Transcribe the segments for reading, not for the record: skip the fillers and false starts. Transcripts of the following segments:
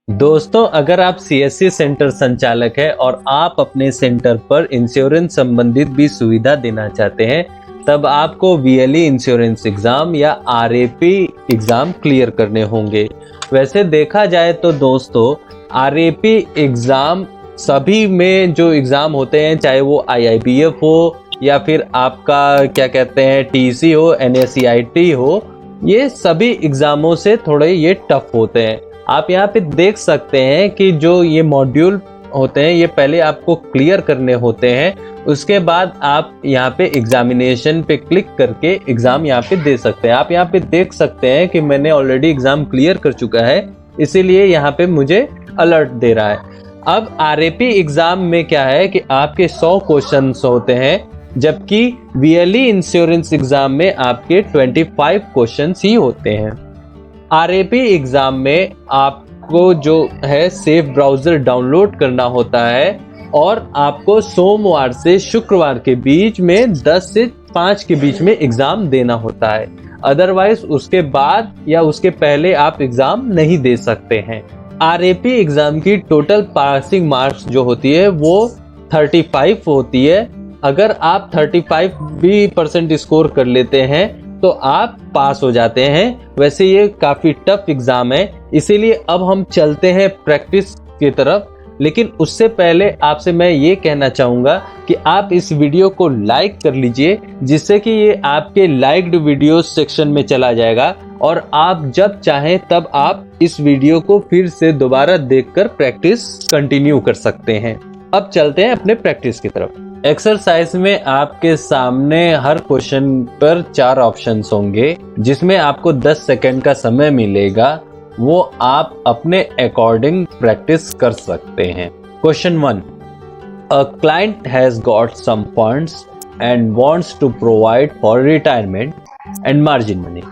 दोस्तों, अगर आप सीएससी सेंटर संचालक हैं और आप अपने सेंटर पर इंश्योरेंस संबंधित भी सुविधा देना चाहते हैं, तब आपको वीएलई इंश्योरेंस एग्जाम या आरएपी एग्जाम क्लियर करने होंगे। वैसे देखा जाए तो दोस्तों, आरएपी एग्जाम सभी में जो एग्जाम होते हैं, चाहे वो आईआईबीएफ हो या फिर आपका क्या कहते हैं टीसी हो, एनएसईआईटी हो, ये सभी एग्जामों से थोड़े ये टफ होते हैं। आप यहाँ पे देख सकते हैं कि जो ये मॉड्यूल होते हैं ये पहले आपको क्लियर करने होते हैं, उसके बाद आप यहाँ पे एग्जामिनेशन पे क्लिक करके एग्जाम यहाँ पे दे सकते हैं। आप यहाँ पे देख सकते हैं कि मैंने ऑलरेडी एग्जाम क्लियर कर चुका है, इसीलिए यहाँ पे मुझे अलर्ट दे रहा है। अब आरएपी एग्जाम में क्या है कि आपके 100 क्वेश्चंस होते हैं, जबकि वीएलई इंश्योरेंस एग्जाम में आपके 25 क्वेश्चंस ही होते हैं। आरएपी एग्जाम में आपको जो है सेफ ब्राउजर डाउनलोड करना होता है और आपको सोमवार से शुक्रवार के बीच में 10 से 5 के बीच में एग्जाम देना होता है। अदरवाइज उसके बाद या उसके पहले आप एग्जाम नहीं दे सकते हैं। आरएपी एग्जाम की टोटल पासिंग मार्क्स जो होती है वो 35 होती है। अगर आप 35 भी परसेंट स्कोर कर लेते हैं तो आप पास हो जाते हैं। वैसे ये काफी टफ एग्जाम है, इसीलिए अब हम चलते हैं प्रैक्टिस की तरफ। लेकिन उससे पहले आपसे मैं ये कहना चाहूंगा कि आप इस वीडियो को लाइक कर लीजिए, जिससे कि ये आपके लाइक्ड वीडियो सेक्शन में चला जाएगा और आप जब चाहें तब आप इस वीडियो को फिर से दोबारा देखकर प्रैक्टिस कंटिन्यू कर सकते हैं। अब चलते हैं अपने प्रैक्टिस की तरफ। एक्सरसाइज में आपके सामने हर क्वेश्चन पर 4 ऑप्शंस होंगे, जिसमें आपको 10 सेकंड का समय मिलेगा। वो आप अपने अकॉर्डिंग प्रैक्टिस कर सकते हैं। Question 1, a client has got some funds and wants to provide for retirement and margin money.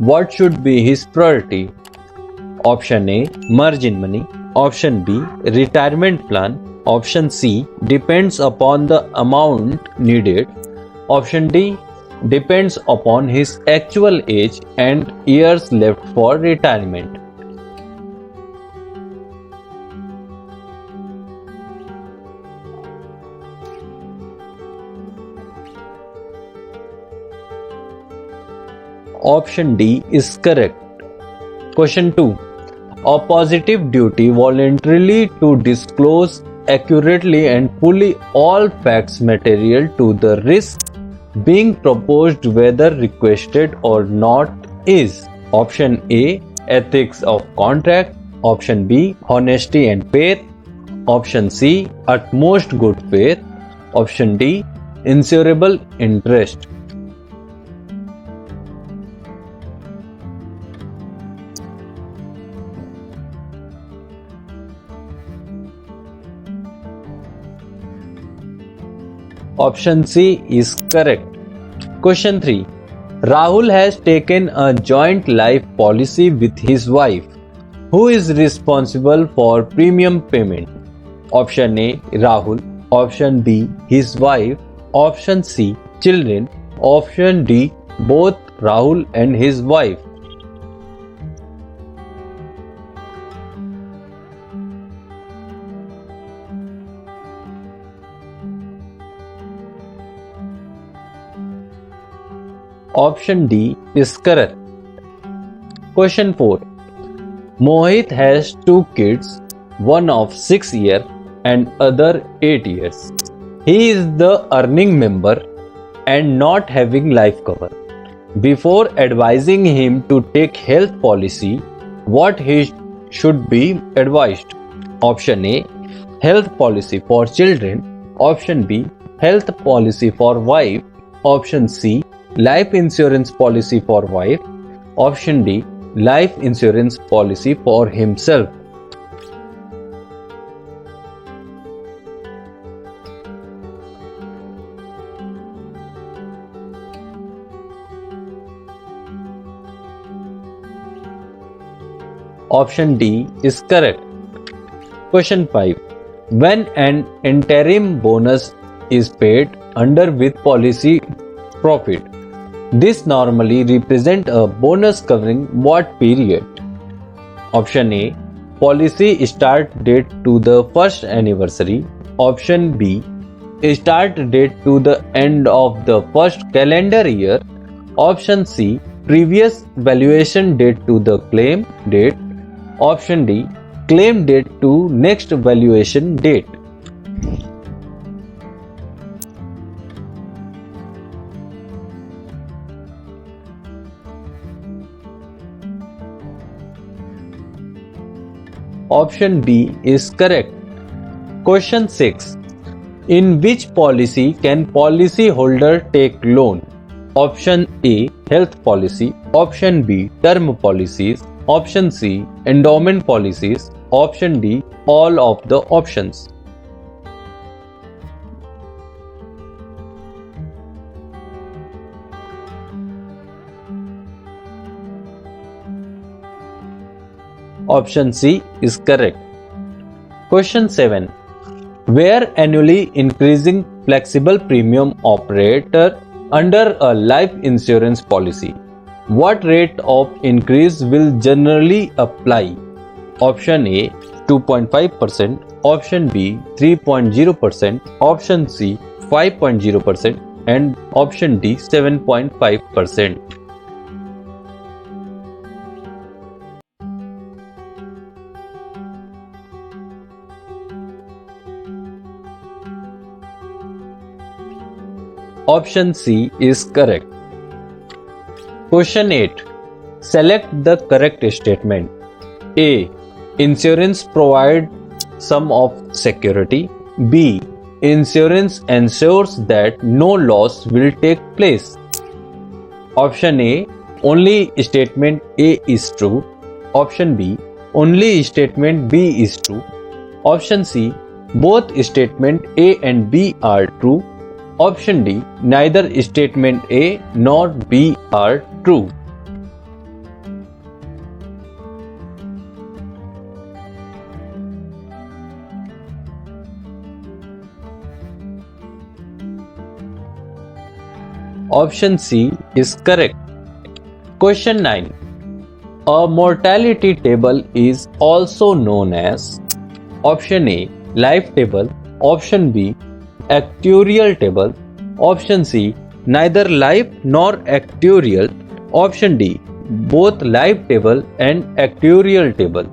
What should be his priority? Option A, margin money. Option B, retirement plan. Option C, depends upon the amount needed. Option D, depends upon his actual age and years left for retirement. Option D is correct. Question 2, a positive duty voluntarily to disclose accurately and fully all facts material to the risk being proposed whether requested or not is. Option A, ethics of contract. Option B, honesty and faith. Option C, utmost good faith. Option D, insurable interest. Option C is correct. Question 3, Rahul has taken a joint life policy with his wife. Who is responsible for premium payment? Option A, Rahul. Option B, his wife. Option C, children. Option D, both Rahul and his wife. Option D is correct. Question 4, Mohit has 2 kids, one of 6 years and other 8 years. He is the earning member and not having life cover. Before advising him to take health policy, what he should be advised? Option A, health policy for children. Option B, health policy for wife. Option C, life insurance policy for wife. Option D, life insurance policy for himself. Option D is correct. Question 5, when an interim bonus is paid under with policy profit, this normally represent a bonus covering what period? Option A, policy start date to the first anniversary. Option B, start date to the end of the first calendar year. Option C, previous valuation date to the claim date. Option D, claim date to next valuation date. Option B is correct. Question 6. In which policy can policyholder take loan? Option A, health policy. Option B, term policies. Option C, endowment policies. Option D, all of the options. Option C is correct. Question 7. Where annually increasing flexible premium operator under a life insurance policy, what rate of increase will generally apply? Option A 2.5%, option B 3.0%, option C 5.0%, and option D 7.5%. Option C is correct. Question 8. Select the correct statement. A. Insurance provides sum of security. B. Insurance ensures that no loss will take place. Option A. Only statement A is true. Option B. Only statement B is true. Option C. Both statement A and B are true. Option D. Neither statement A nor B are true. Option C is correct. Question 9. A mortality table is also known as Option A. Life table. Option B. Actuarial table. Option C. Neither life nor actuarial. Option D. Both life table and actuarial table.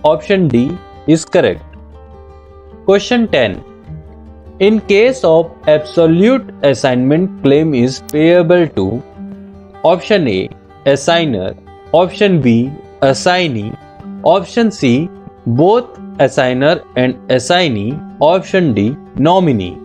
Option D is correct. Question 10. In case of absolute assignment, claim is payable to Option A. Assigner. Option B. Assignee. Option C. Both assigner and assignee. Option D. Nominee.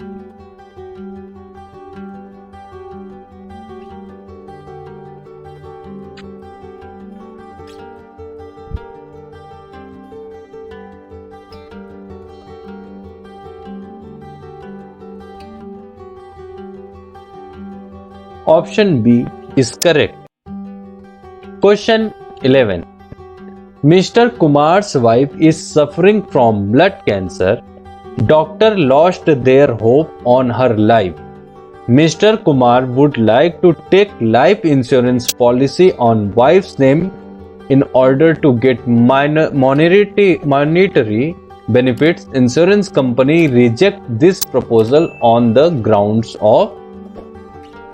Option B is correct. Question 11. Mr. Kumar's wife is suffering from blood cancer. Doctor lost their hope on her life. Mr. Kumar would like to take life insurance policy on wife's name in order to get monetary benefits. Insurance company reject this proposal on the grounds of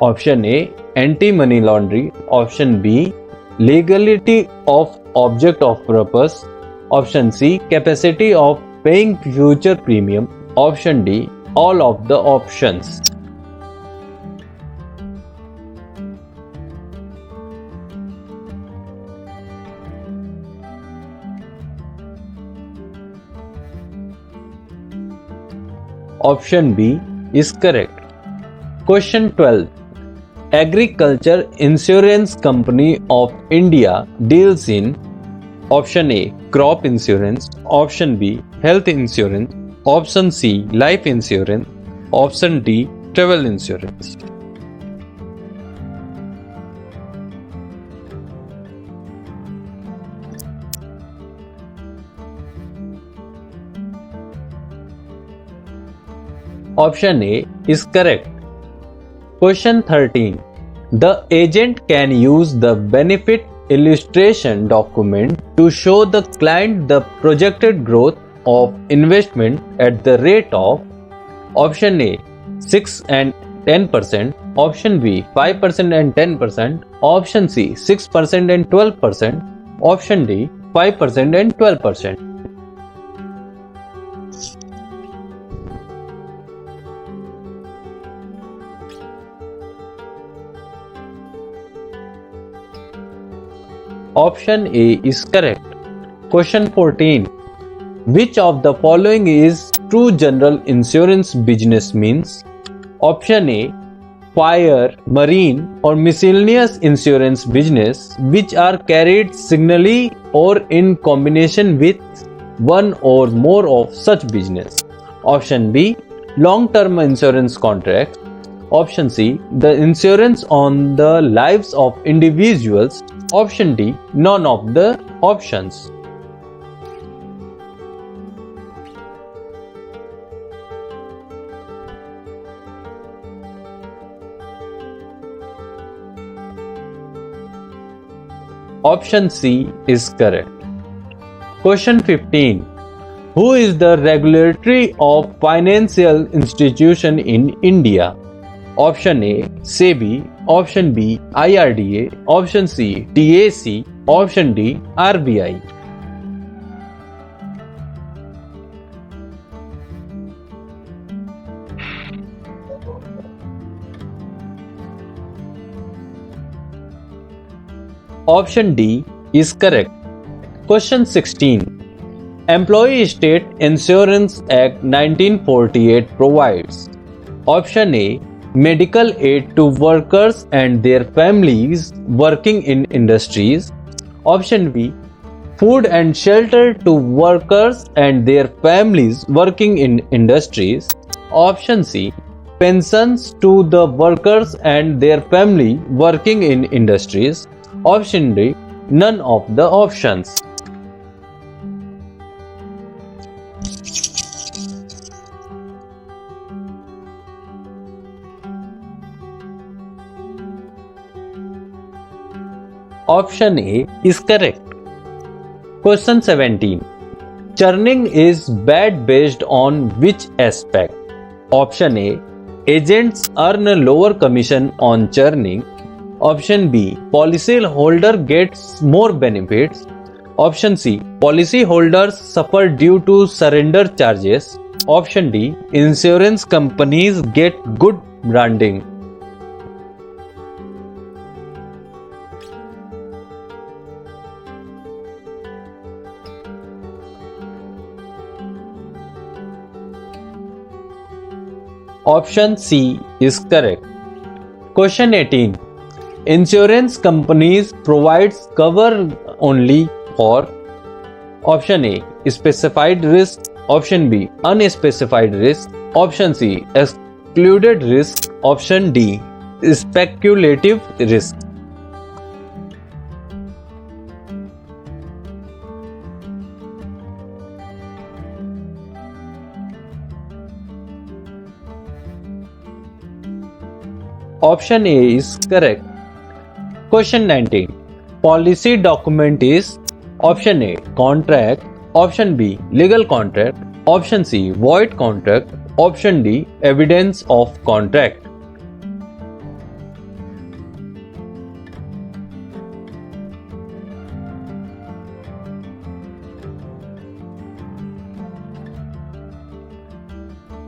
Option A. Anti-money laundering. Option B. Legality of object of purpose. Option C. Capacity of paying future premium. Option D. All of the options. Option B is correct. Question 12. Agriculture Insurance Company of India deals in Option A. Crop insurance. Option B. Health insurance. Option C. Life insurance. Option D. Travel insurance. Option A is correct. Question 13. The agent can use the benefit illustration document to show the client the projected growth of investment at the rate of Option A 6 and 10%, Option B 5% and 10%, Option C 6% and 12%, Option D 5% and 12%. Option A is correct. Question 14. Which of the following is true general insurance business means? Option A, fire, marine or miscellaneous insurance business which are carried singly or in combination with one or more of such business. Option B, long-term insurance contracts. Option C, the insurance on the lives of individuals. Option D, none of the options. Option C is correct. Question 15. Who is the regulatory of financial institution in India? Option A, SEBI. Option B, IRDA. Option C, DAC. Option D, RBI. Option D is correct. Question 16. Employee State Insurance Act 1948 provides Option A, medical aid to workers and their families working in industries. Option B, food and shelter to workers and their families working in industries. Option C, pensions to the workers and their family working in industries. Option D, none of the options. Option A is correct. Question 17. Churning is bad based on which aspect? Option A, agents earn a lower commission on churning. Option B, policy holder gets more benefits. Option C, policy holders suffer due to surrender charges. Option D, insurance companies get good branding. Option C is correct. Question 18. Insurance companies provides cover only for Option A, specified risk. Option B, unspecified risk. Option C, excluded risk. Option D, speculative risk. Option A is correct. Question 19. Policy document is Option A, contract. Option B, legal contract. Option C, void contract. Option D, evidence of contract.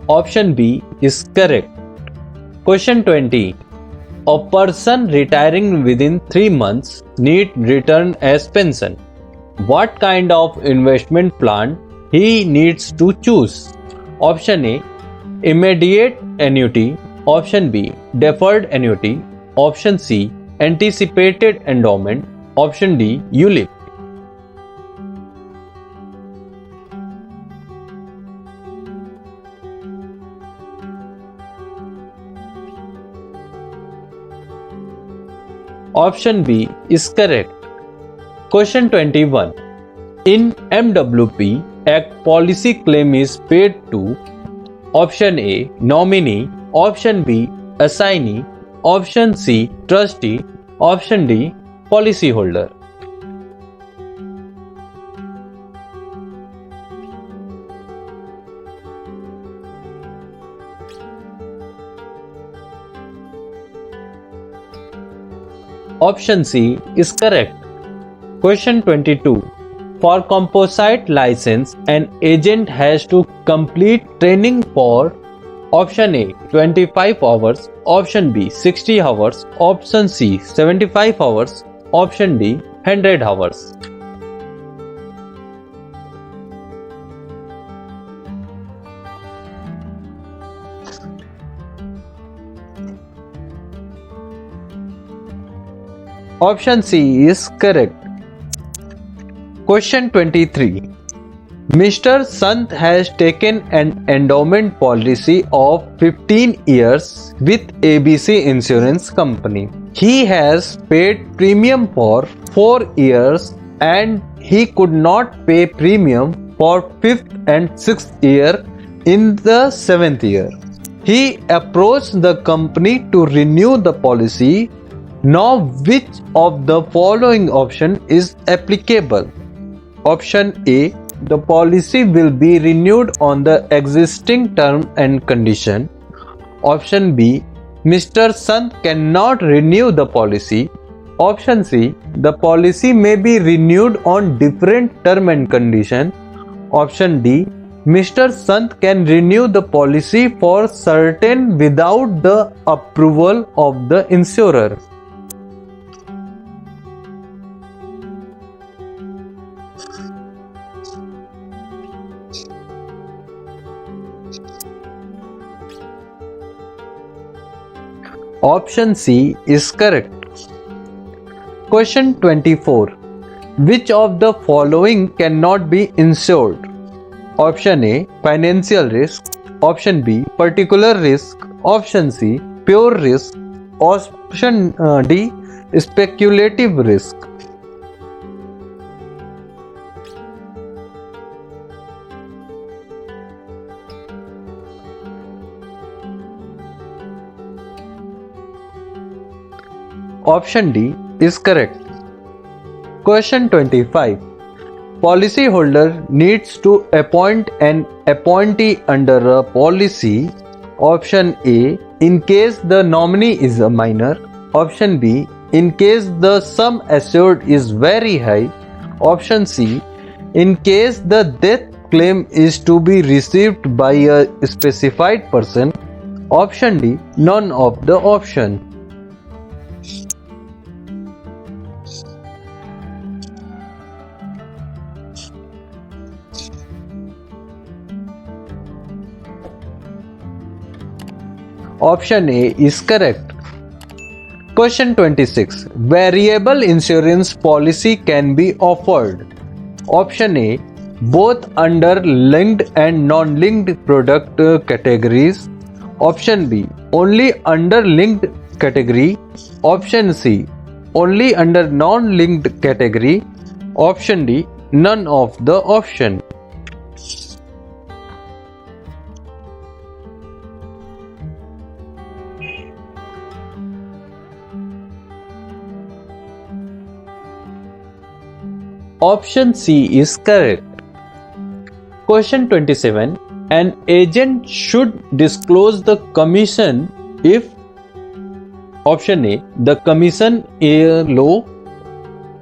Option B is correct. Question 20. A person retiring within 3 months need return as pension. What kind of investment plan he needs to choose? Option A, immediate annuity. Option B, deferred annuity. Option C, anticipated endowment. Option D, ULIP. Option B is correct. Question 21. In MWP Act, policy claim is paid to option A nominee, option B assignee, option C trustee, option D policy holder. Option C is correct. Question 22. For composite license, an agent has to complete training for option A 25 hours, option B 60 hours, option C 75 hours, option D 100 hours. Option C is correct. Question 23. Mr. Sant has taken an endowment policy of 15 years with ABC Insurance Company. He has paid premium for 4 years and he could not pay premium for 5th and 6th year in the 7th year. He approached the company to renew the policy. Now, which of the following option is applicable? Option A. The policy will be renewed on the existing term and condition. Option B. Mr. Sant cannot renew the policy. Option C. The policy may be renewed on different term and condition. Option D. Mr. Sant can renew the policy for certain without the approval of the insurer. Option C is correct. Question 24. Which of the following cannot be insured? Option A financial risk, option B particular risk, option C pure risk, option D speculative risk. Option D is correct. Question 25. Policyholder needs to appoint an appointee under a policy. Option A in case the nominee is a minor. Option B in case the sum assured is very high. Option C in case the death claim is to be received by a specified person. Option D none of the option. Option A is correct. Question 26. Variable insurance policy can be offered. Option A both under linked and non-linked product categories. Option B only under linked category. Option C only under non-linked category. Option D none of the option. Option C is correct. Question 27. An agent should disclose the commission if option A the commission is low,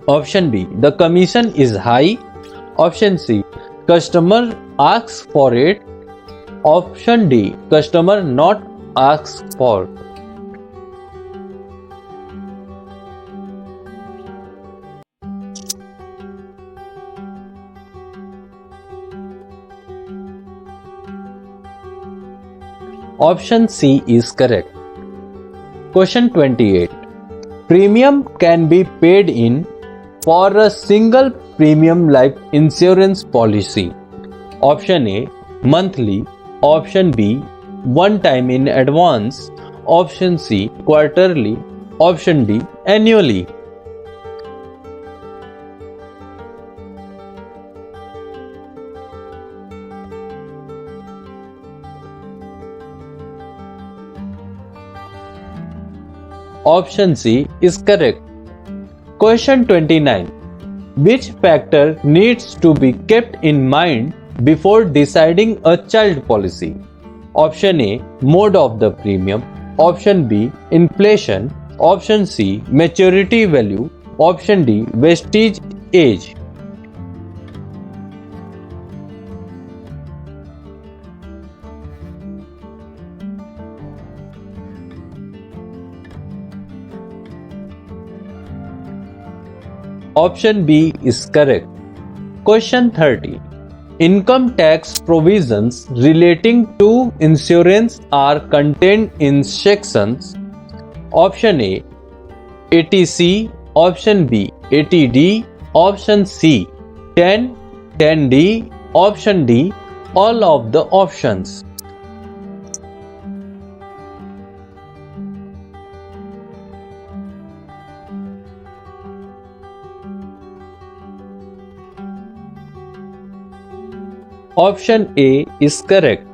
option B the commission is high, option C customer asks for it, option D customer not asks for. Option C is correct. Question 28. Premium can be paid in for a single premium life insurance policy. Option A monthly, option B one time in advance, option C quarterly, option D annually. Option C is correct. Question 29. Which factor needs to be kept in mind before deciding a child policy? Option A, mode of the premium. Option B, inflation. Option C, maturity value. Option D, vestige age. Option B is correct. Question 30. Income tax provisions relating to insurance are contained in sections. Option A, 80C. Option B, 80D. Option C, 10, 10D. Option D, all of the options. Option A is correct.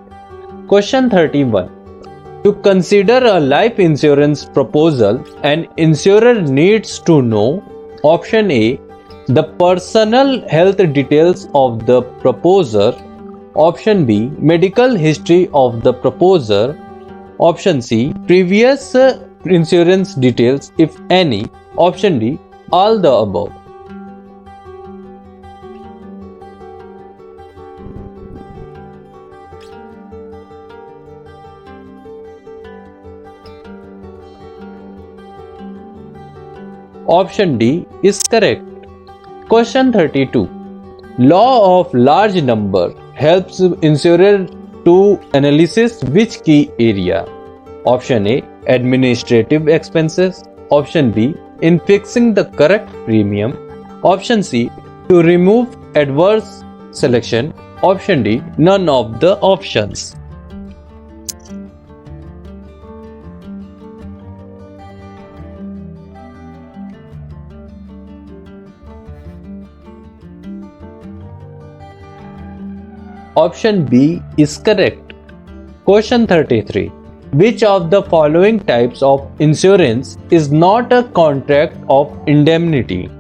Question 31. To consider a life insurance proposal, an insurer needs to know: Option A, the personal health details of the proposer. Option B, medical history of the proposer. Option C, previous insurance details, if any. Option D, all the above. Option D is correct. Question 32. Law of large number helps insurer to analysis which key area? Option A, administrative expenses. Option B, in fixing the correct premium. Option C, to remove adverse selection. Option D, none of the options. Option B is correct. Question 33. Which of the following types of insurance is not a contract of indemnity?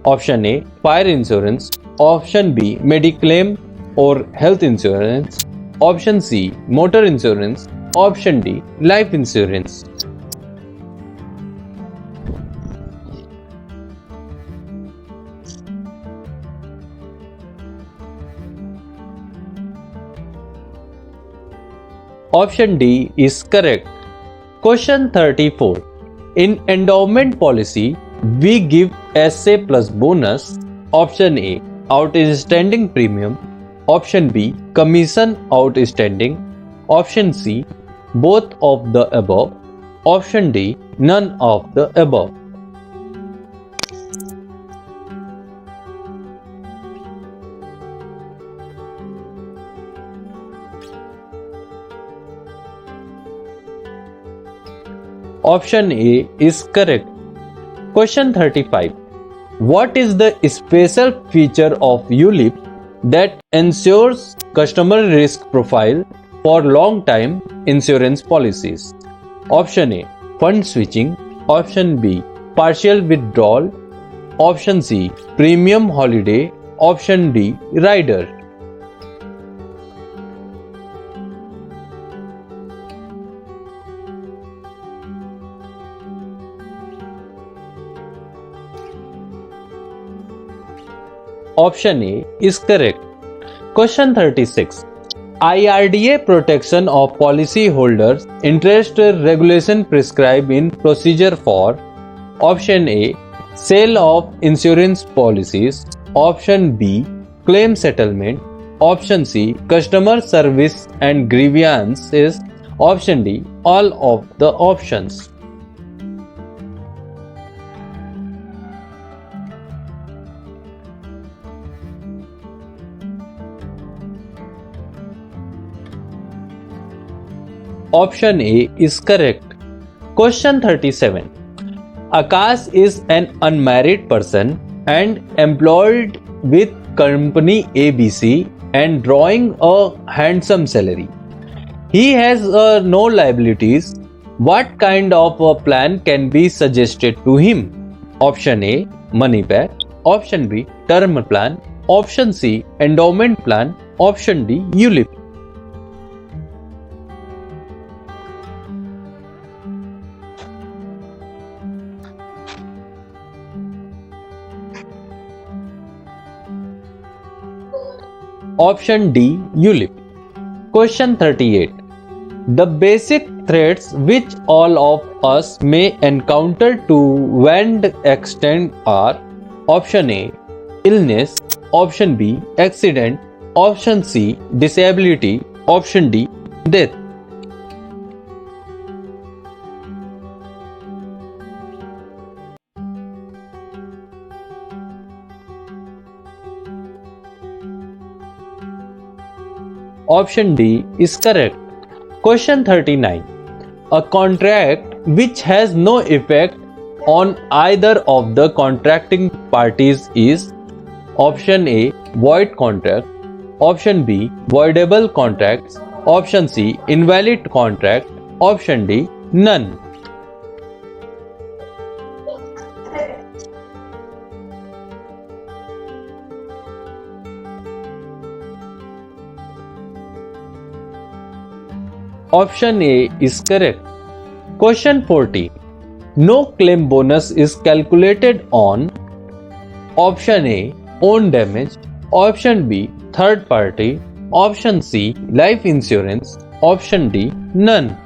Option A, fire insurance. Option B, mediclaim or health insurance. Option C, motor insurance. Option D, life insurance. Option D is correct. Question 34. In endowment policy, we give SA plus bonus. Option A, outstanding premium. Option B, commission outstanding. Option C, both of the above. Option D, none of the above. Option A is correct. Question 35. What is the special feature of ULIP that ensures customer risk profile for long-time insurance policies? Option A, fund switching. Option B, partial withdrawal. Option C, premium holiday. Option D, rider. Option A is correct. Question 36. IRDA protection of policyholders' interest regulation prescribed in procedure for: Option A, sale of insurance policies. Option B, claim settlement. Option C, customer service and grievances. Option D, all of the options. Option A is correct. Question 37. Akash is an unmarried person and employed with company ABC and drawing a handsome salary. He has no liabilities. What kind of a plan can be suggested to him? Option A, money back. Option B, term plan. Option C, endowment plan. Option D, ULIP. Option D, ULIP. Question 38. The basic threats which all of us may encounter to wide extent are: Option A, illness. Option B, accident. Option C, disability. Option D, death. Option D is correct. Question 39. A contract which has no effect on either of the contracting parties is: Option A, void contract. Option B, voidable contracts. Option C, invalid contract. Option D, none. Option A is correct. Question 40. No claim bonus is calculated on: Option A, own damage. Option B, third party. Option C, life insurance. Option D, none.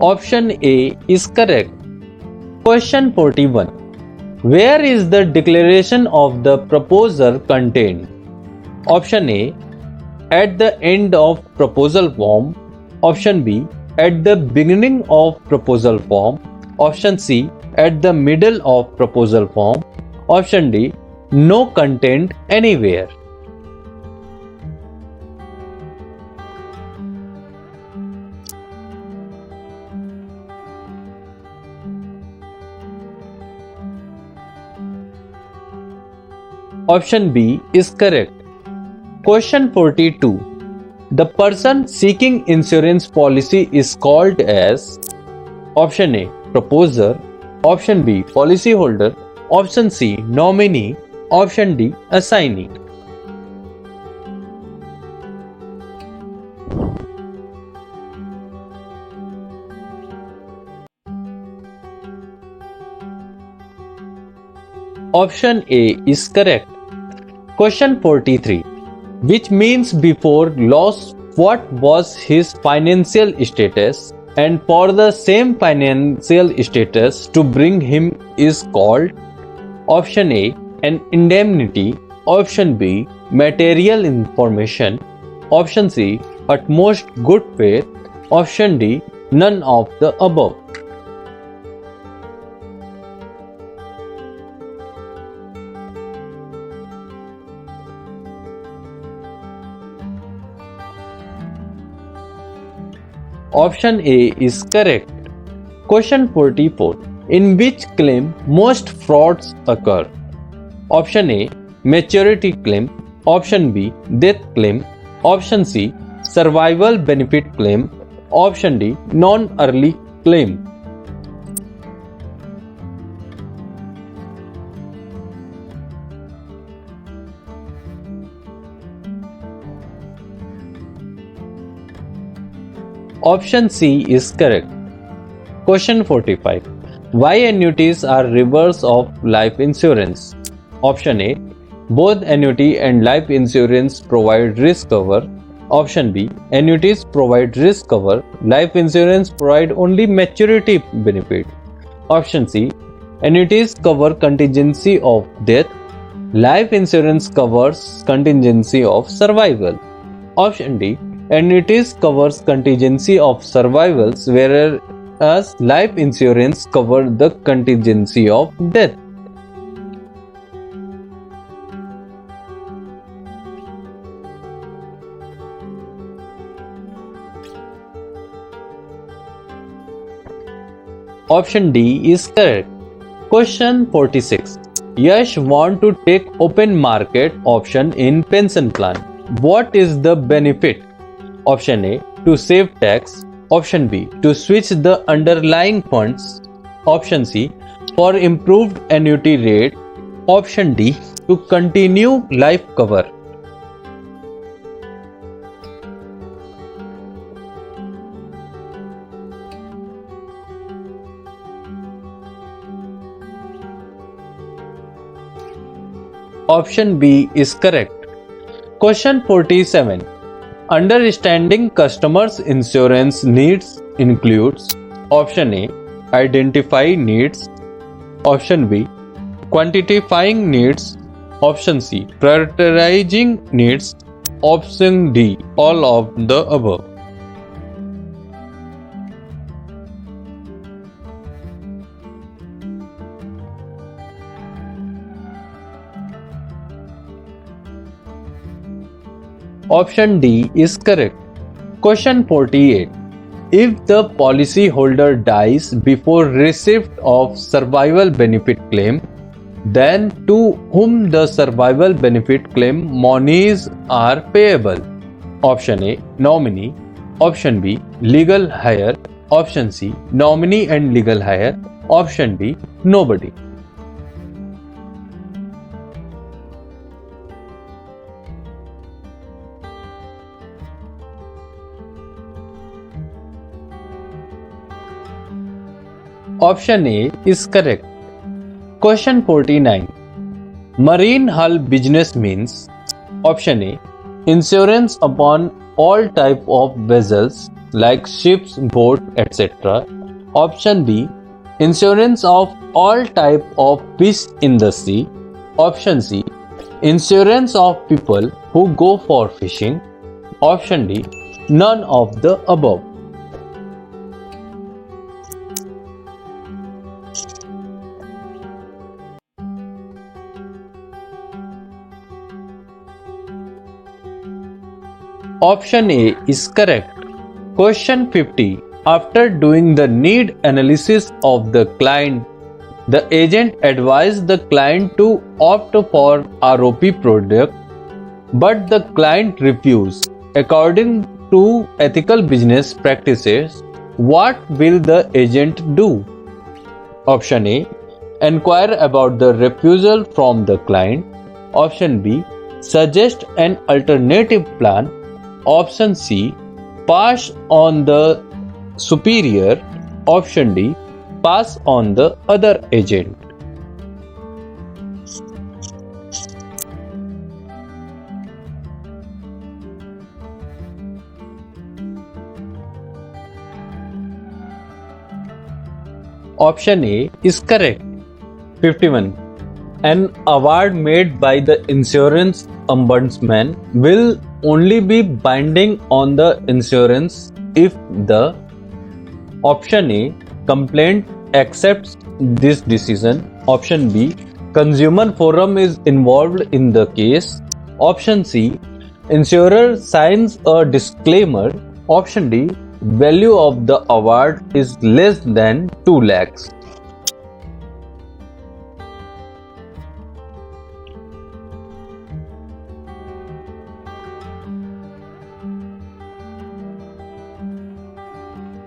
Option A is correct. Question 41. Where is the declaration of the proposer contained? Option A, at the end of proposal form. Option B, at the beginning of proposal form. Option C, at the middle of proposal form. Option D, no content anywhere. Option B is correct. Question 42. The person seeking insurance policy is called as: Option A, proposer. Option B, policyholder. Option C, nominee. Option D, assignee. Option A is correct. Question 43. Which means before loss what was his financial status, and for the same financial status to bring him is called: Option A, an indemnity. Option B, material information. Option C, utmost good faith. Option D, none of the above. Option A is correct. Question 44. In which claim most frauds occur? Option A, maturity claim. Option B, death claim. Option C, survival benefit claim. Option D, non-early claim. Option C is correct. Question 45. Why annuities are reverse of life insurance? Option A, both annuity and life insurance provide risk cover. Option B, annuities provide risk cover, life insurance provide only maturity benefit. Option C, annuities cover contingency of death, life insurance covers contingency of survival. Option D, annuities covers contingency of survivals, whereas life insurance covers the contingency of death. Option D is correct. Question 46. Yash want to take open market option in pension plan. What is the benefit? Option A, to save tax. Option B, to switch the underlying funds. Option C, for improved annuity rate. Option D, to continue life cover. Option B is correct. Question 47. Understanding customers' insurance needs includes option A, identify needs, option B, quantifying needs, option C, prioritizing needs, option D, all of the above. Option D is correct. Question 48. If the policyholder dies before receipt of survival benefit claim, then to whom the survival benefit claim monies are payable? Option A, nominee. Option B, legal heir. Option C, nominee and legal heir. Option D, nobody. Option A is correct. Question 49. Marine hull business means option A, insurance upon all type of vessels like ships, boat, etc. Option B, insurance of all type of fish in the sea. Option C, insurance of people who go for fishing. Option D, none of the above. Option A is correct. Question 50. After doing the need analysis of the client, the agent advised the client to opt for ROP product, but the client refused. According to ethical business practices, what will the agent do? Option A, inquire about the refusal from the client. Option B, suggest an alternative plan. Option C, pass on the superior. Option D, pass on the other agent. Option A is correct. 51. An award made by the insurance ombudsman will only be binding on the insurance if the option A, complainant accepts this decision. Option B, consumer forum is involved in the case. Option C, insurer signs a disclaimer. Option D, value of the award is less than 2 lakhs.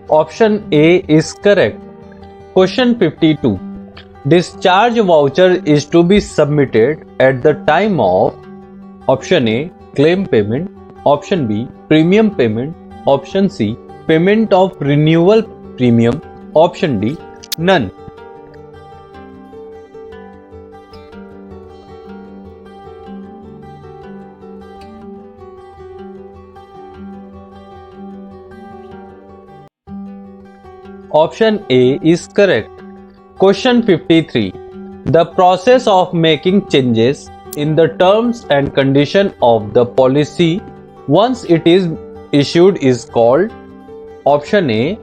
Option A is correct. Question 52. Discharge voucher is to be submitted at the time of option A, claim payment. Option B, premium payment. Option C, payment of renewal premium. Option D, none. Option A is correct. Question 53. The process of making changes in the terms and condition of the policy once it is issued is called option A,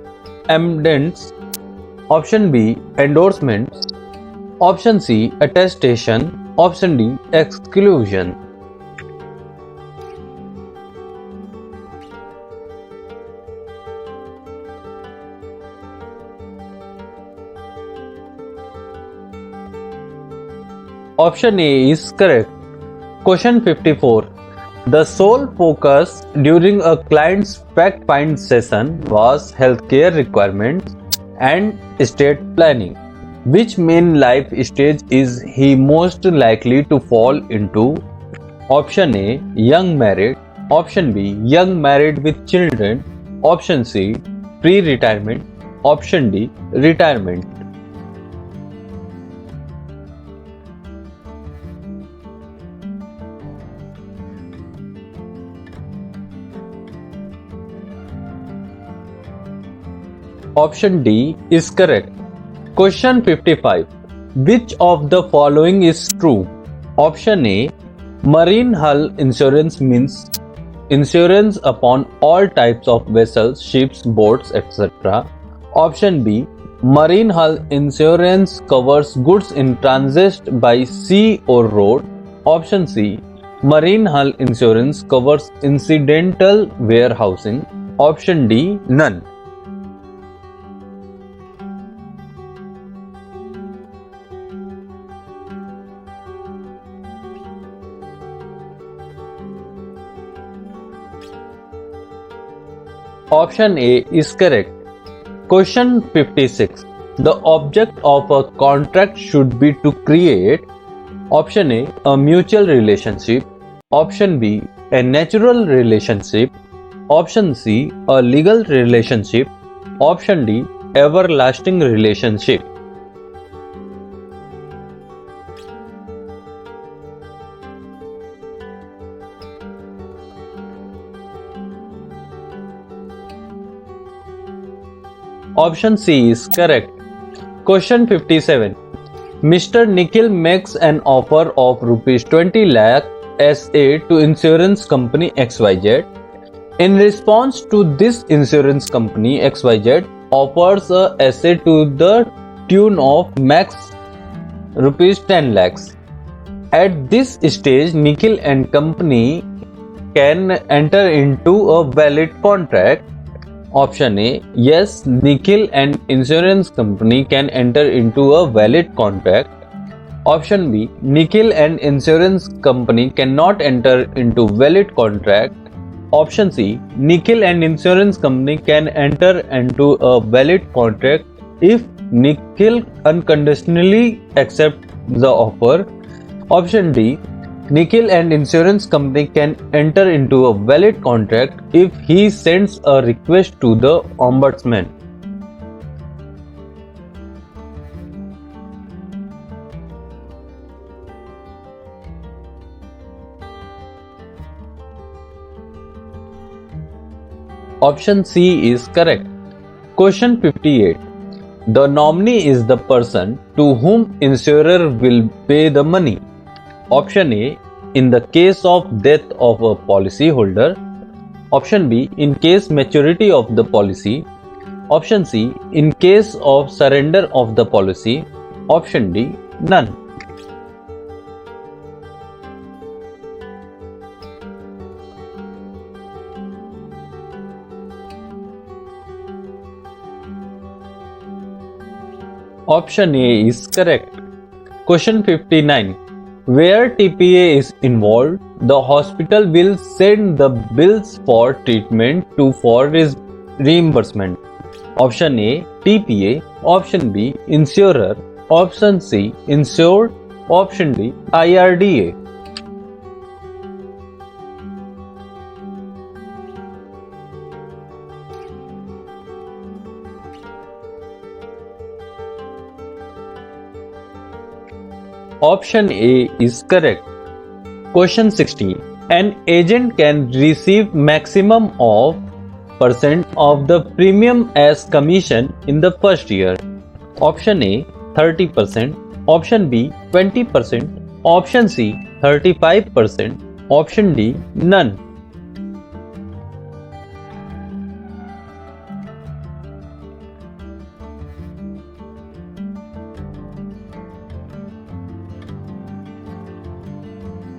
amendments. Option B, endorsements. Option C, attestation. Option D, exclusion. Option A is correct. Question 54. The sole focus during a client's fact-find session was healthcare requirements and estate planning. Which main life stage is he most likely to fall into? Option A, young married. Option B, young married with children. Option C, pre-retirement. Option D, retirement. Option D is correct. Question 55. Which of the following is true? Option A. Marine hull insurance means insurance upon all types of vessels, ships, boats, etc. Option B. Marine hull insurance covers goods in transit by sea or road. Option C. Marine hull insurance covers incidental warehousing. Option D. None. Option A is correct. Question 56. The object of a contract should be to create. Option A mutual relationship. Option B, a natural relationship. Option C, a legal relationship. Option D, everlasting relationship. Option C is correct. Question 57. Mr. Nikhil makes an offer of rupees 20 lakh SA to insurance company XYZ. In response to this, insurance company XYZ offers a SA to the tune of max rupees 10 lakhs. At this stage, Nikhil and company can enter into a valid contract. Option A, yes, Nikhil and insurance company can enter into a valid contract. Option B, Nikhil and insurance company cannot enter into valid contract. Option C, Nikhil and insurance company can enter into a valid contract if Nikhil unconditionally accepts the offer. Option D, Nikhil and insurance company can enter into a valid contract if he sends a request to the ombudsman. Option C is correct. Question 58. The nominee is the person to whom insurer will pay the money. Option A, in the case of death of a policy holder. Option B, in case maturity of the policy. Option C, in case of surrender of the policy. Option D, none. Option A is correct. Question 59. Where TPA is involved, the hospital will send the bills for treatment to for reimbursement. Option A, TPA. Option B, insurer. Option C, insured. Option D, IRDA. Option A is correct. Question 16. An agent can receive maximum of % of the premium as commission in the first year. Option A 30%, option B 20%, option C 35%, option D none.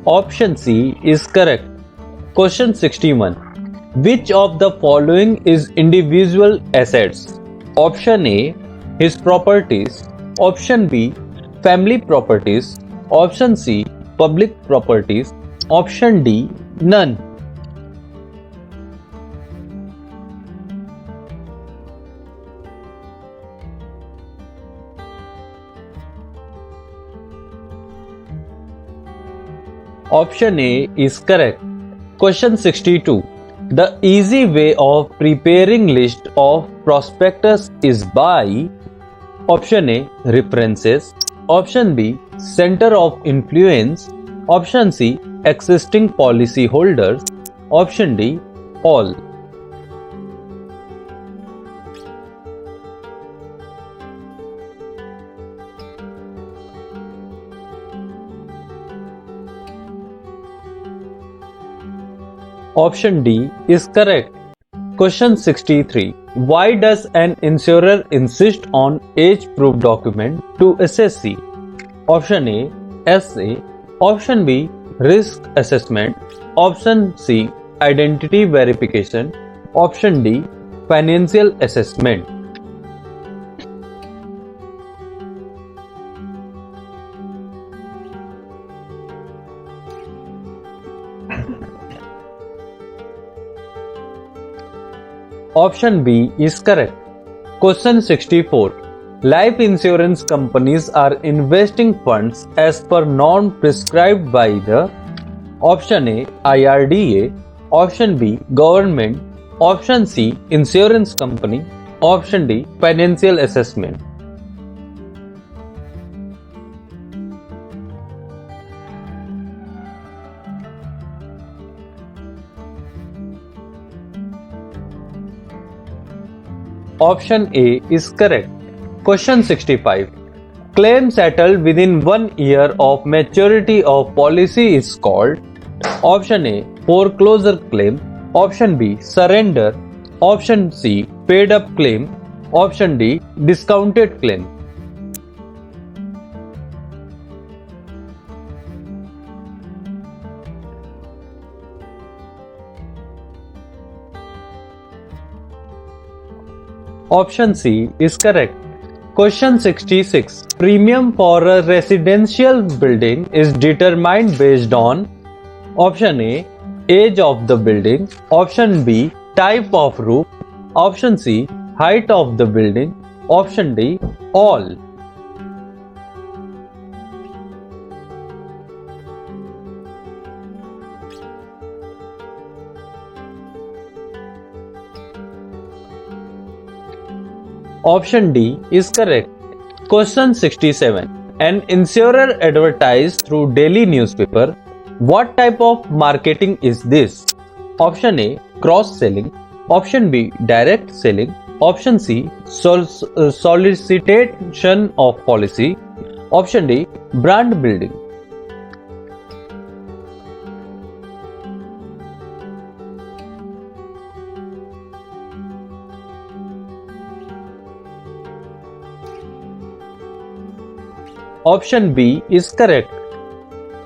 Option C is correct. Question 61. Which of the following is individual assets? Option A, his properties. Option B, family properties. Option C public properties, option D none. Option A is correct. Question 62. The easy way of preparing list of prospectus is by Option A references, Option B center of influence, Option C existing policy holders, Option D all. Option D is correct. Question 63. Why does an insurer insist on age proof document to SSC? Option A SA, Option B risk assessment, Option C identity verification, Option D financial assessment. Option B is correct. Question 64. Life insurance companies are investing funds as per norm prescribed by the Option A IRDA, Option B government, Option C insurance company, Option D financial assessment. Option A is correct. Question 65. Claim settled within 1 year of maturity of policy is called Option A foreclosure claim, Option B surrender, Option C paid up claim, Option D discounted claim. Option C is correct. Question 66. Premium for a residential building is determined based on Option A age of the building, Option B type of roof, Option C height of the building, Option D all. Option D is correct. Question 67. An insurer advertised through daily newspaper. What type of marketing is this? Option A cross-selling, Option B direct selling, Option C solicitation of policy, Option D brand building. Option B is correct.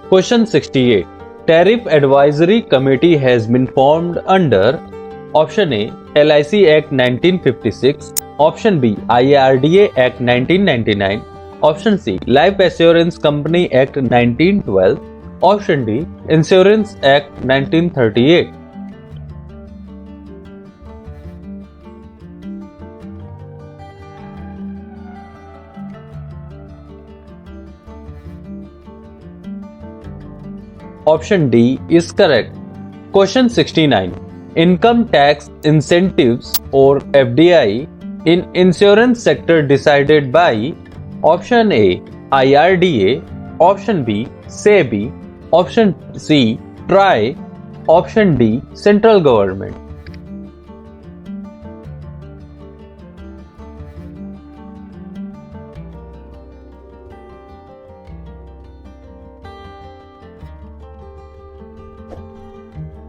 Question 68. Tariff Advisory Committee has been formed under Option A LIC Act 1956, Option B IRDA Act 1999, Option C Life Assurance Company Act 1912, Option D Insurance Act 1938. Option D is correct. Question 69. Income tax incentives or FDI in insurance sector decided by Option A IRDA, Option B SEBI, Option C TRAI, Option D central government.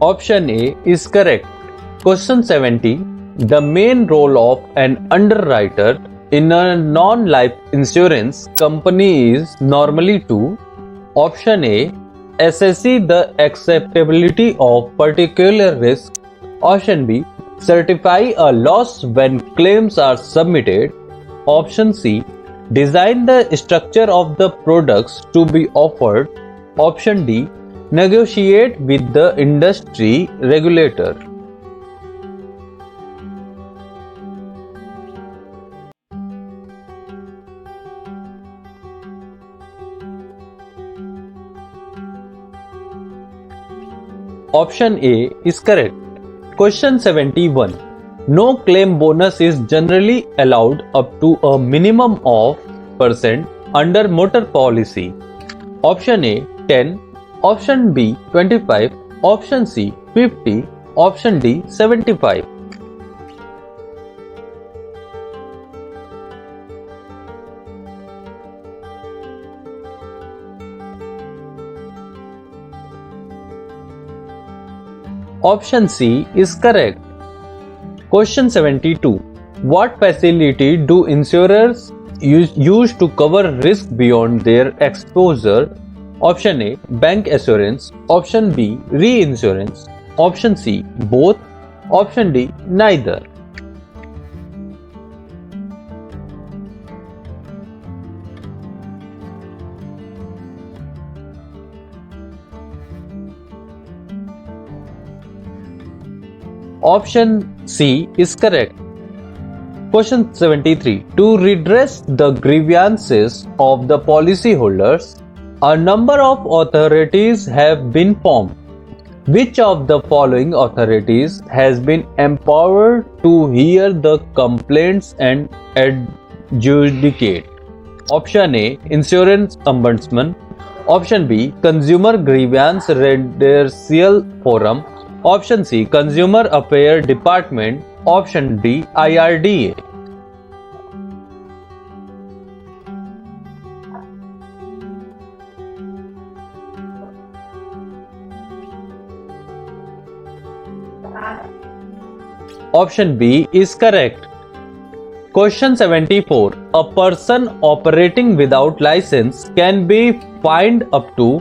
Option A is correct. Question 70. The main role of an underwriter in a non-life insurance company is normally to Option A assess the acceptability of particular risk, Option B certify a loss when claims are submitted, Option C Design the structure of the products to be offered. Option D. Negotiate with the industry regulator. Option A is correct. Question 71. No claim bonus is generally allowed up to a minimum of % under motor policy. Option A 10, option B 25, option C 50, option D 75. Option C is correct. Question 72. What facility do insurers use to cover risk beyond their exposure? Option A. Bank assurance. Option B. Reinsurance. Option C. Both. Option D. Neither. Option C is correct. Question 73. To redress the grievances of the policyholders, a number of authorities have been formed. Which of the following authorities has been empowered to hear the complaints and adjudicate? Option A. Insurance Ombudsman. Option B. Consumer Grievance Redressal Forum. Option C. Consumer Affairs Department. Option D. IRDA. Option B is correct. Question 74. A person operating without license can be fined up to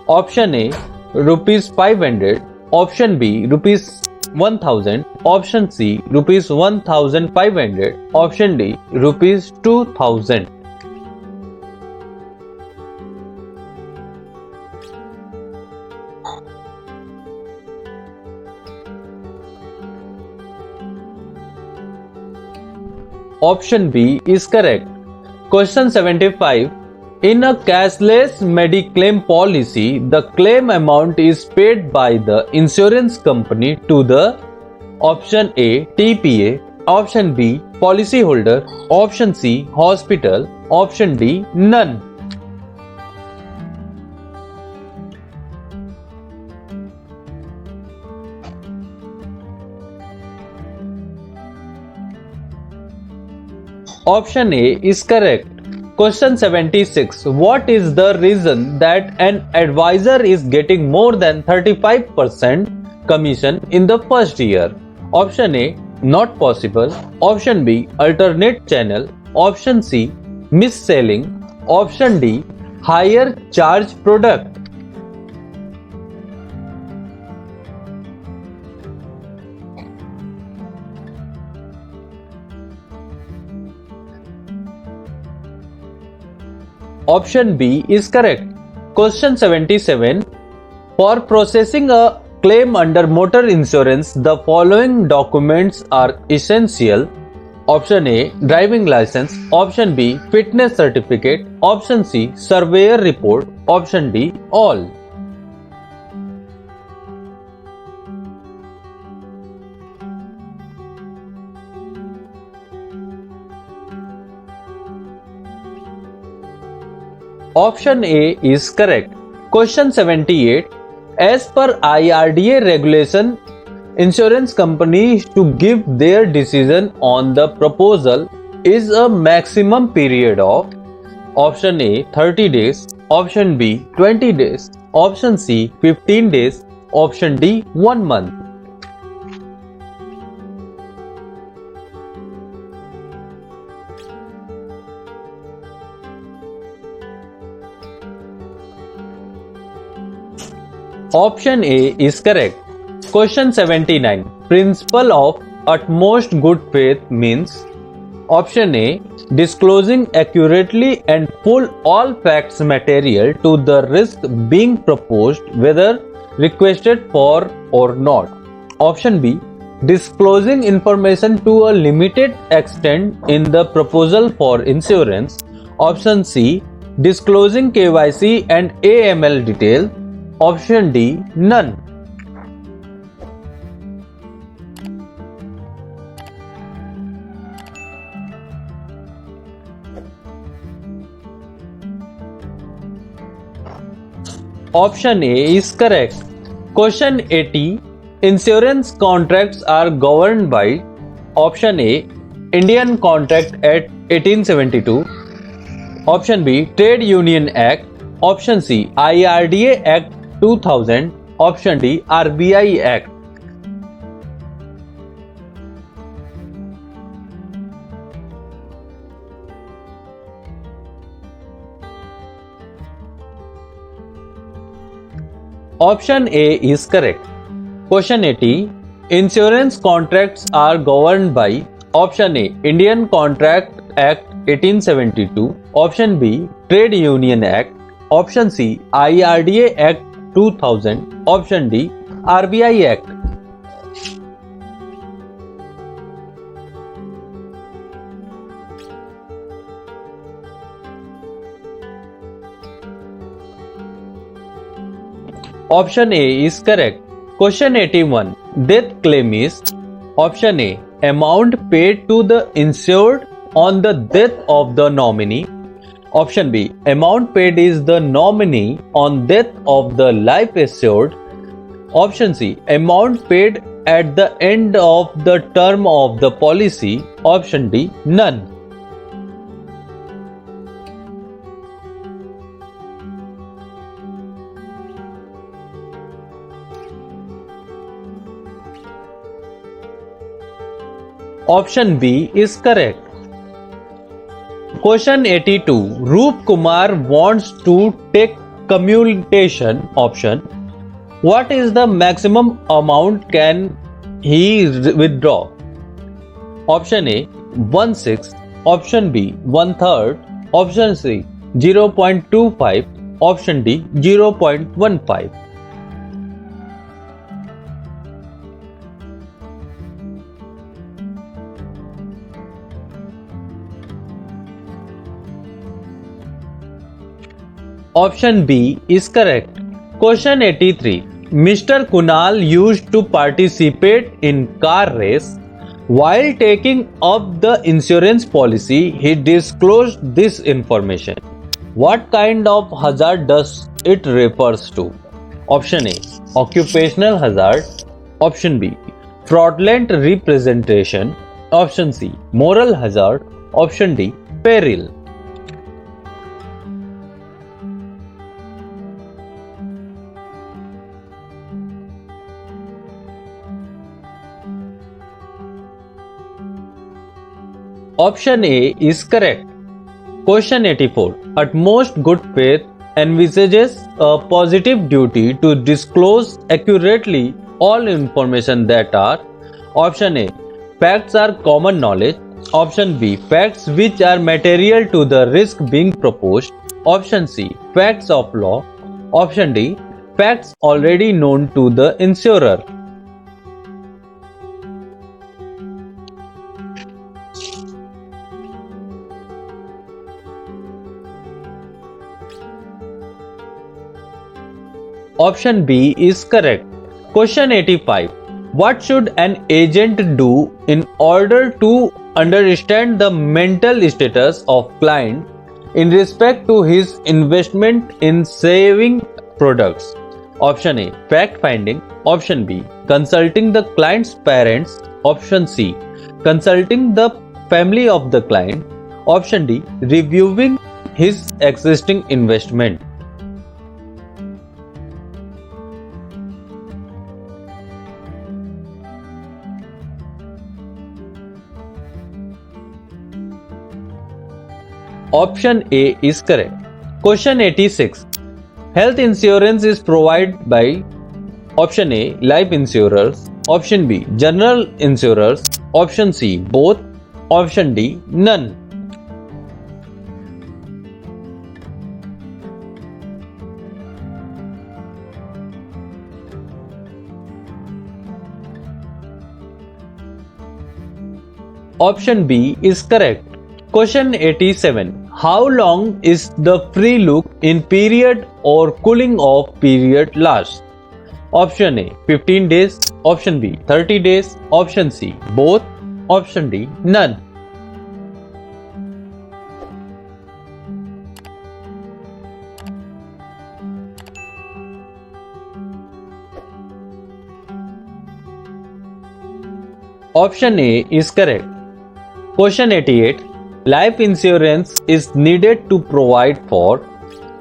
option A rupees 500, option B rupees 1000, option C rupees 1500, option D rupees 2000. Option B is correct. Question 75. In a cashless mediclaim policy, the claim amount is paid by the insurance company to the option A TPA, option B policyholder, option C hospital, option D none. Option A is correct. Question 76. What is the reason that an advisor is getting more than 35% commission in the first year? Option A. Not possible. Option B. Alternate channel. Option C. Mis-selling. Option D. Higher charge product. Option B is correct. Question 77. For processing a claim under motor insurance, the following documents are essential. Option A driving license, option B fitness certificate, option C surveyor report, option D all. Option A is correct. Question 78. As per IRDA regulation, insurance companies to give their decision on the proposal is a maximum period of option A 30 days, option B 20 days, option C 15 days, option D 1 month. Option A is correct. Question 79. Principle of utmost good faith means Option A, disclosing accurately and full all facts material to the risk being proposed, whether requested for or not. Option B, disclosing information to a limited extent in the proposal for insurance. Option C, disclosing KYC and AML details. Option D, none. Option A is correct. Question 80. Insurance contracts are governed by Option A, Indian Contract Act 1872. Option B, Trade Union Act. Option C, IRDA Act 2000. Option D, RBI Act. Option A is correct. Question 80. Insurance contracts are governed by Option A, Indian Contract Act 1872. Option B, Trade Union Act. Option C, IRDA Act 2000. Option D, RBI Act. Option A is correct. Question 81. Death claim is Option A, amount paid to the insured on the death of the nominee. Option B, amount paid is the nominee on death of the life assured. Option C, amount paid at the end of the term of the policy. Option D, none. Option B is correct. Question 82. Roop Kumar wants to take commutation option. What is the maximum amount can he withdraw? Option A, 1/6. Option B, 1/3. Option C, 0.25. Option D, 0.15. Option B is correct. Question 83. Mr. Kunal used to participate in car race. While taking up the insurance policy, he disclosed this information. What kind of hazard does it refers to? Option A, occupational hazard. Option B, fraudulent representation. Option C, moral hazard. Option D, peril. Option A is correct. Question 84. Utmost good faith envisages a positive duty to disclose accurately all information that are Option A, facts are common knowledge. Option B, facts which are material to the risk being proposed. Option C, facts of law. Option D, facts already known to the insurer. Option B is correct. Question 85. What should an agent do in order to understand the mental status of client in respect to his investment in saving products? Option A, fact finding. Option B, consulting the client's parents. Option C, consulting the family of the client. Option D, reviewing his existing investment. Option A is correct. Question 86. Health insurance is provided by Option A, life insurers. Option B, general insurers. Option C, both. Option D, none. Option B is correct. Question 87. How long is the free look in period or cooling off period last? Option A 15 days, option B 30 days, option C both, option D none. Option A is correct. Question 88. Life insurance is needed to provide for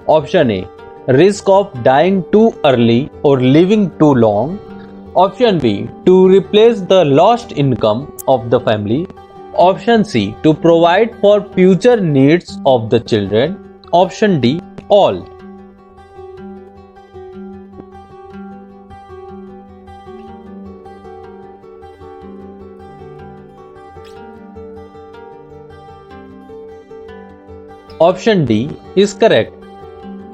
option A, risk of dying too early or living too long, option B, to replace the lost income of the family, option C, to provide for future needs of the children, option D, all. Option D is correct.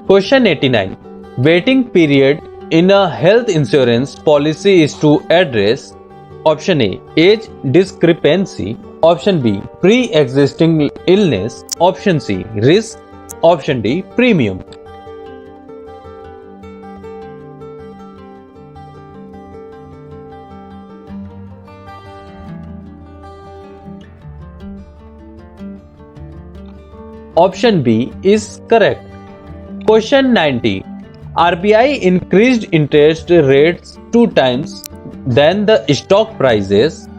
Question 89. Waiting period in a health insurance policy is to address option A, age discrepancy, option B, pre-existing illness, option C, risk, option D, premium. Option B is correct. Question 90. RBI increased interest rates 2 times than the stock prices.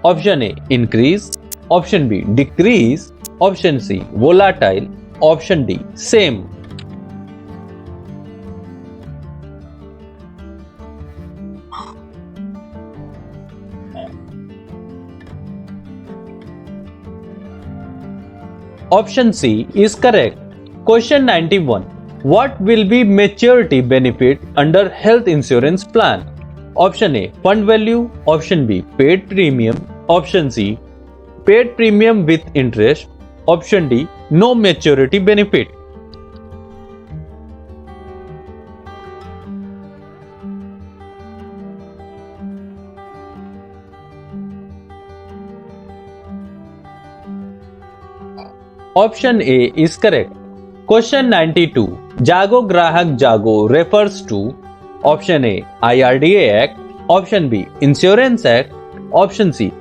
Option A, increase, option B, decrease, option C, volatile, option D, same. Option C is correct. Question 91. What will be maturity benefit under health insurance plan? Option A, fund value, option B, paid premium, option C, paid premium with interest, option D, no maturity benefit. Option A is correct. Question 92. Jago Grahak Jago refers to option A, IRDA Act, option B, Insurance Act, option C,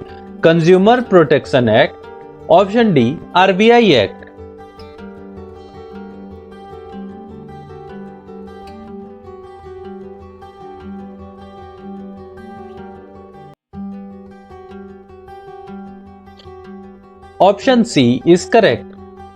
Consumer Protection Act, option D, RBI Act. Option C is correct.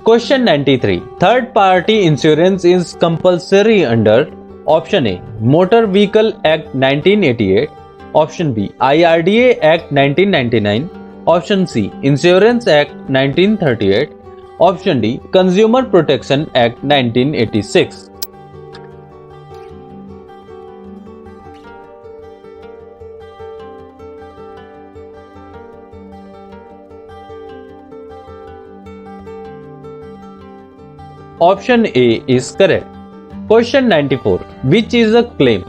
Question 93. Third party insurance is compulsory under option A, Motor Vehicle Act 1988, option B, IRDA Act 1999, option C, Insurance Act 1938, option D, Consumer Protection Act 1986. Option A is correct. Question 94. Which is a claim?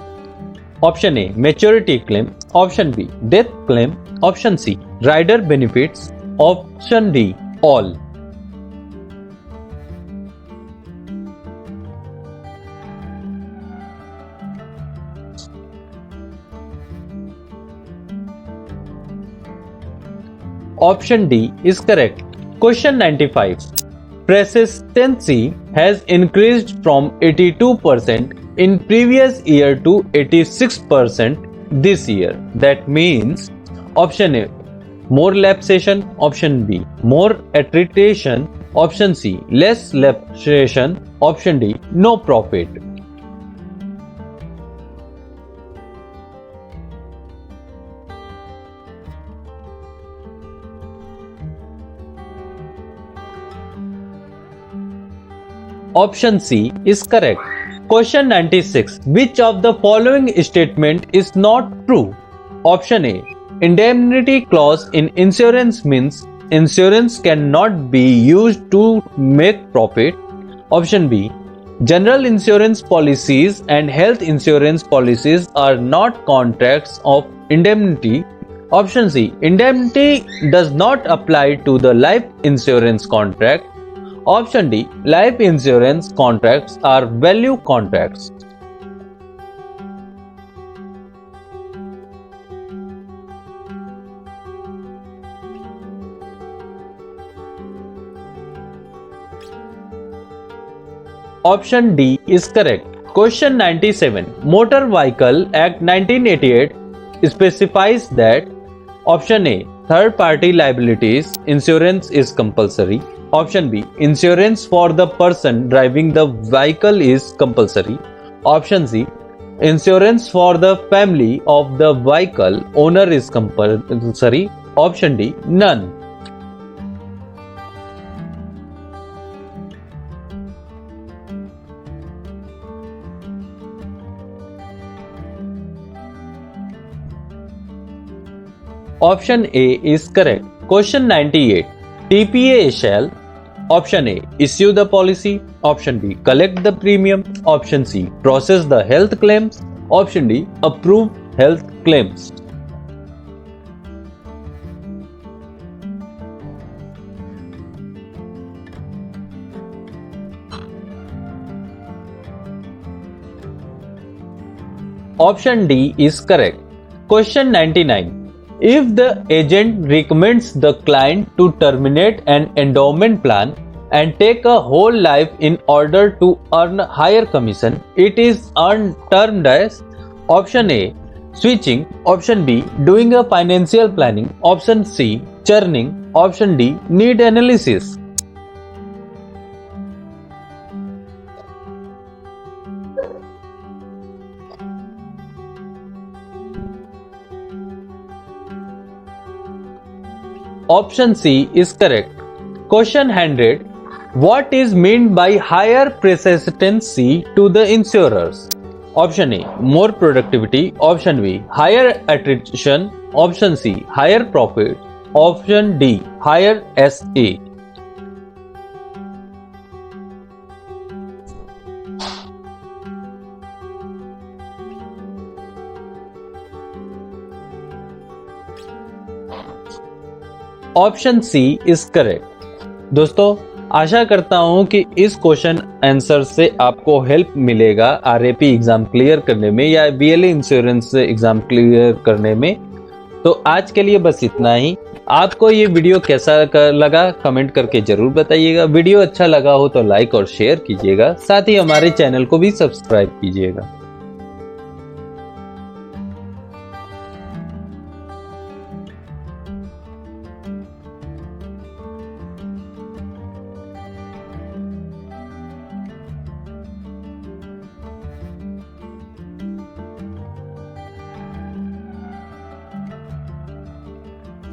Option A, maturity claim, option B, death claim, option C, rider benefits, option D, all. Option D is correct. Question 95. Persistency has increased from 82% in previous year to 86% this year. That means option A, more lapsation, option B, more attrition, option C, less lapsation, option D, no profit. Option C is correct. Question 96. Which of the following statement is not true? Option A, indemnity clause in insurance means insurance cannot be used to make profit. Option B, general insurance policies and health insurance policies are not contracts of indemnity. Option C, indemnity does not apply to the life insurance contract. Option D, life insurance contracts are value contracts. Option D is correct. Question 97. Motor Vehicle Act 1988 specifies that Option A, third party liabilities insurance is compulsory. Option B, insurance for the person driving the vehicle is compulsory. Option C, insurance for the family of the vehicle owner is compulsory. Option D, none. Option A is correct. Question 98. TPA shall Option A, issue the policy. Option B, collect the premium. Option C, process the health claims. Option D, approve health claims. Option D is correct. Question 99. If the agent recommends the client to terminate an endowment plan and take a whole life in order to earn higher commission, it is termed as Option A, switching. Option B, doing a financial planning. Option C, churning. Option D, need analysis. Option C is correct. Question 100. What is meant by higher persistency to the insurers? Option A, more productivity. Option B, higher attrition. Option C, higher profit. Option D, higher SA. Option C is correct. दोस्तों आशा करता हूं कि इस question answer से आपको help मिलेगा RAP exam clear करने में या वीएलई इंश्योरेंस एग्जाम क्लियर करने में। तो आज के लिए बस इतना ही। आपको ये वीडियो कैसा लगा कमेंट करके जरूर बताइएगा। वीडियो अच्छा लगा हो तो लाइक और शेयर कीजिएगा, साथ ही हमारे चैनल को भी सब्सक्राइब कीजिएगा।